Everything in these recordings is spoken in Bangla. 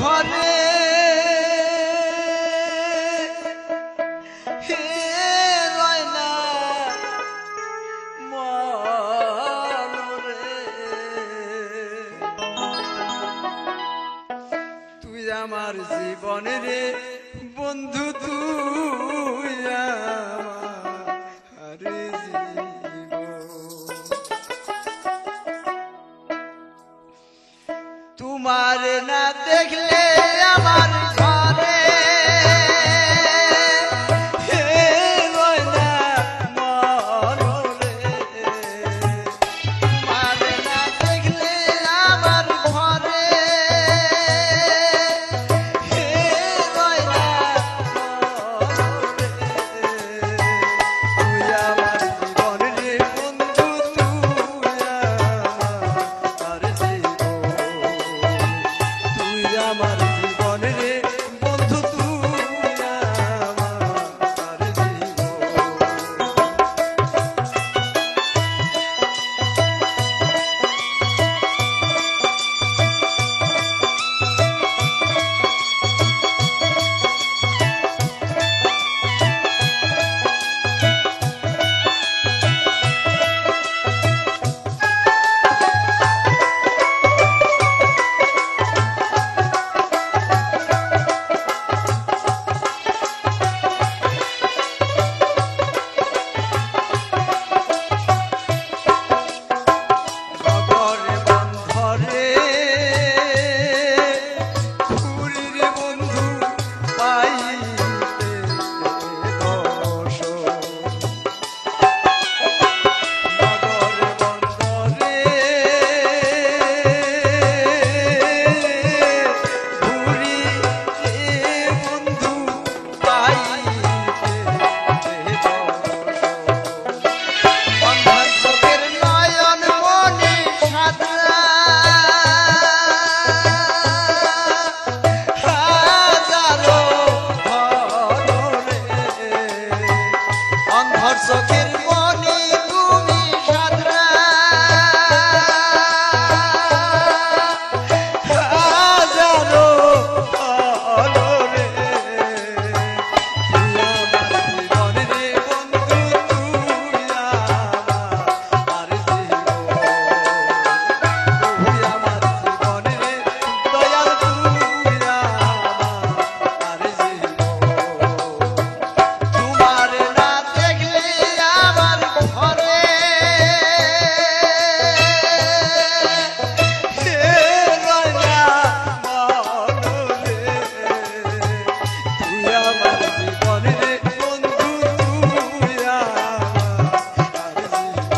ঘরে হে রয় না মনরে তুই আমার জীবন রে বন্ধু তুই আমার জীবন তোমার না দেখলে আমার ঘরে হে রয় না মনরে তোমার না দেখলে আমার ঘরে হে রয় না মনরে তুই আমার জীবন রে বন্ধু তুই আমার জীবন তুই আমার জীবন রে বন্ধু তুই আমার জীবন নগরে বন্ধরে পুরীর বন্ধু পাইতে দোষ নগরে বন্ধরে পুরীর বন্ধু পাইতে দোষ অন্ধর চোখের নয়ন মনে সাদরা হাজারো ধরে অন্ধর চোখের মনে তুমি সাদরা হাজারো ধরে তুই আমার জীবন রে বন্ধু তুই আমার জীবন তুই আমার জীবন রে দয়াল তুই আমার জীবন তোমার না দেখলে আমার ঘরে হে রয় না মনরে তুই আমার জীবন রে বন্ধু তুই আমার জীবন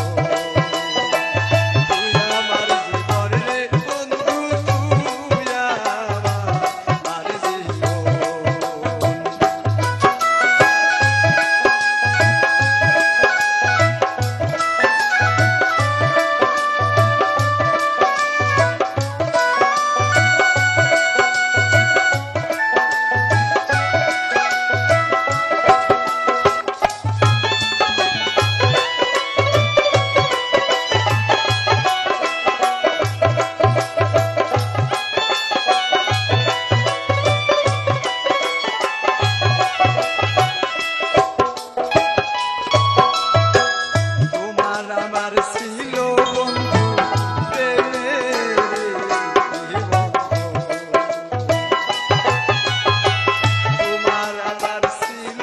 তুই আমার জীবন রে বন্ধু তুই আমার জীবন তোমার আমার ছিল বন্ধু প্রেমের জীবন তোমার আমার ছিল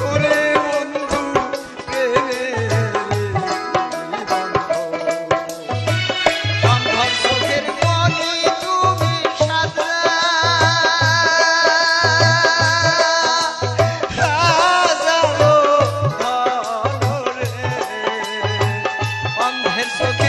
ওরে বন্ধু প্রেমের জীবন অন্ধর চোখের মনি তুমি সাদরা হাজারো ধরে অন্ধের চোখের